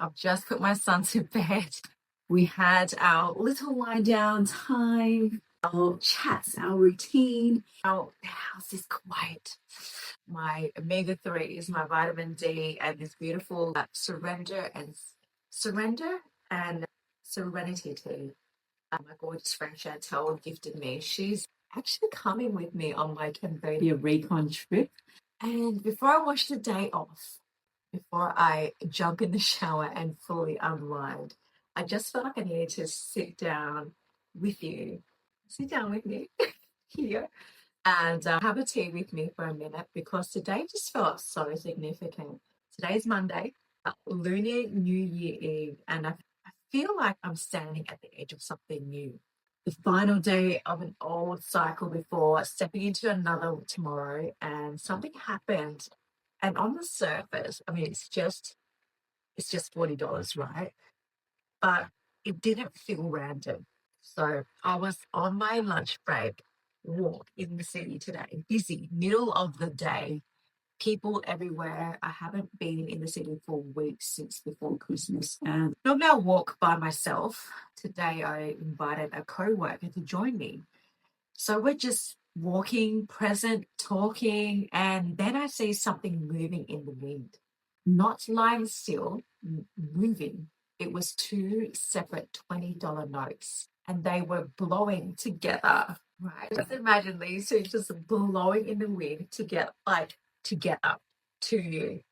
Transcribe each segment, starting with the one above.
I've just put my son to bed. We had our little wind down time, our chats, our routine. Our house is quiet. My omega-3s, my vitamin D, and this beautiful surrender and serenity tea. My gorgeous friend Chantel gifted me. She's actually coming with me on my Cambodia recon trip. And before I wash the day off, before I jump in the shower and fully unwind, I just felt like I needed to sit down with you, sit down with me here and have a tea with me for a minute because today just felt so significant. Today's Monday, Lunar New Year Eve, and I feel like I'm standing at the edge of something new. The final day of an old cycle before stepping into another tomorrow, and something happened. And on the surface, I mean, it's just $40, right? But it didn't feel random. So I was on my lunch break walk in the city today, busy, middle of the day, people everywhere. I haven't been in the city for weeks since before Christmas. And normally I walk by myself. Today I invited a co-worker to join me. So we're just walking, present, talking, and then I see something moving in the wind. Not lying still, moving. It was two separate $20 notes, and they were blowing together. Right. Just imagine these two just blowing in the wind to get together to you.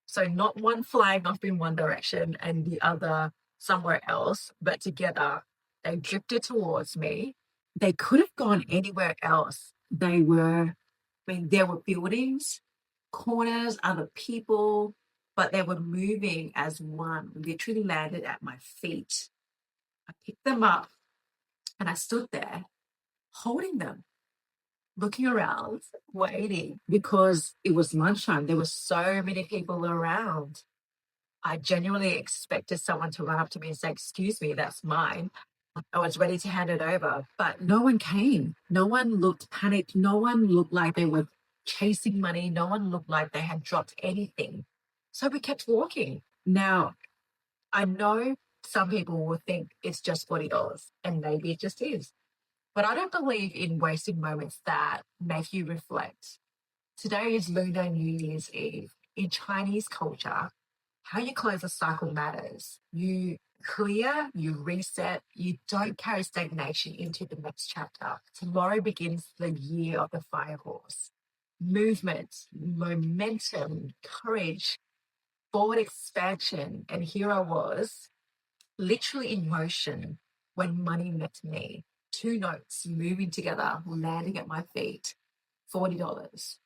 So not one flying off in one direction and the other somewhere else, but together. They drifted towards me. They could have gone anywhere else. There were buildings, corners, other people, but they were moving as one, literally landed at my feet. I picked them up and I stood there holding them, looking around, waiting because it was lunchtime. There were so many people around. I genuinely expected someone to run up to me and say, "Excuse me, that's mine." I was ready to hand it over, but no one came. No one looked panicked. No one looked like they were chasing money. No one looked like they had dropped anything. So we kept walking. Now, I know some people will think it's just $40, and maybe it just is. But I don't believe in wasting moments that make you reflect. Today is Lunar New Year's Eve. In Chinese culture, how you close a cycle matters. You clear, you reset, you don't carry stagnation into the next chapter. Tomorrow begins the year of the fire horse. Movement, momentum, courage, forward expansion. And here I was, literally in motion when money met me. Two notes moving together, landing at my feet, $40.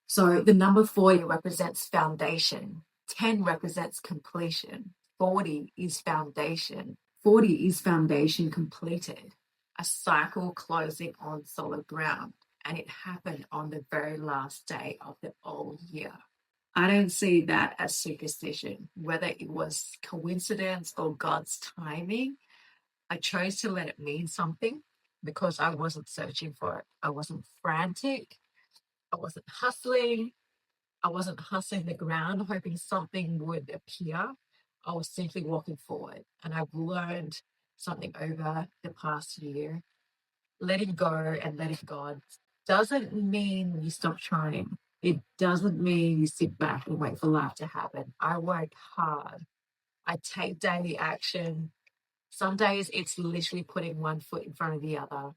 So the number 40 represents foundation. 10 represents completion. 40 is foundation. 40 is foundation completed. A cycle closing on solid ground. And it happened on the very last day of the old year. I don't see that as superstition, whether it was coincidence or God's timing. I chose to let it mean something because I wasn't searching for it. I wasn't frantic. I wasn't hustling. I wasn't hustling the ground, hoping something would appear. I was simply walking forward. And I've learned something over the past year. Letting go and letting God doesn't mean you stop trying. It doesn't mean you sit back and wait for life to happen. I work hard. I take daily action. Some days it's literally putting one foot in front of the other,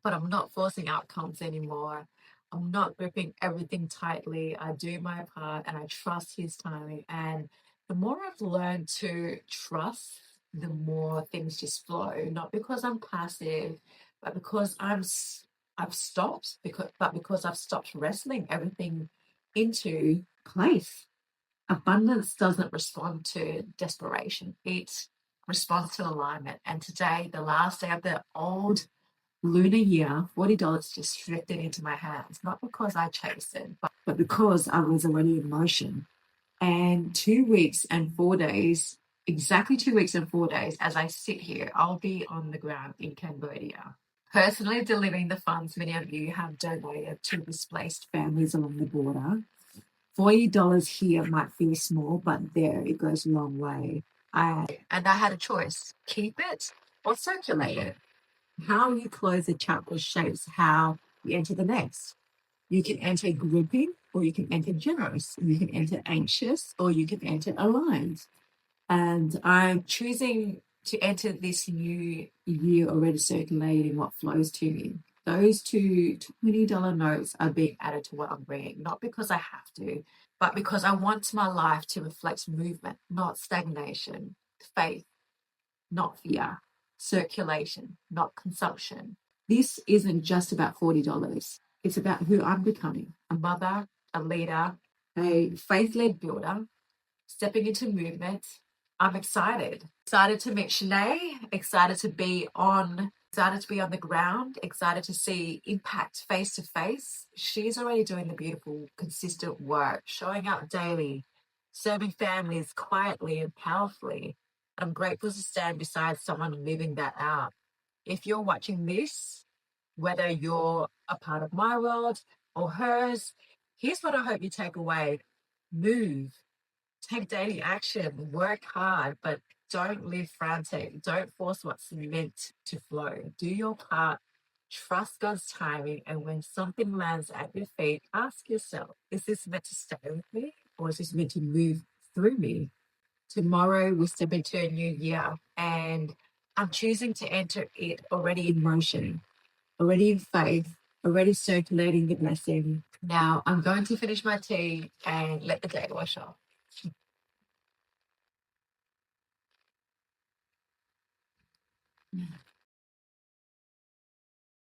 but I'm not forcing outcomes anymore. I'm not gripping everything tightly. I do my part and I trust his timing. And the more I've learned to trust, the more things just flow. Not because I'm passive, but because I've stopped. Because I've stopped wrestling everything into place. Abundance doesn't respond to desperation. It responds to alignment. And today, the last day of the old lunar year, $40 just drifted into my hands, not because I chased it, but because I was already in motion. And 2 weeks and 4 days, exactly 2 weeks and 4 days, as I sit here, I'll be on the ground in Cambodia, personally delivering the funds many of you have donated to displaced families along the border. $40 here might feel small, but there it goes a long way. And I had a choice: keep it or circulate it. How you close a chapter shapes how you enter the next. You can enter grouping, or you can enter generous. You can enter anxious, or you can enter aligned. And I'm choosing to enter this new year already circulating what flows to me. Those two $20 notes are being added to what I'm bringing, not because I have to, but because I want my life to reflect movement, not stagnation, faith, not fear, circulation, not consumption. This isn't just about $40. It's about who I'm becoming: a mother, a leader, a faith led builder, stepping into movement. I'm excited. Excited to meet Shanae, excited to be on the ground, excited to see impact face to face. She's already doing the beautiful, consistent work, showing up daily, serving families quietly and powerfully. I'm grateful to stand beside someone living that out. If you're watching this, whether you're a part of my world or hers, here's what I hope you take away: move, take daily action, work hard, but don't live frantic. Don't force what's meant to flow. Do your part, trust God's timing, and when something lands at your feet, ask yourself, is this meant to stay with me, or is this meant to move through me? Tomorrow we step into a new year, and I'm choosing to enter it already in motion, already in faith, already circulating the blessing. Now I'm going to finish my tea and let the day wash off.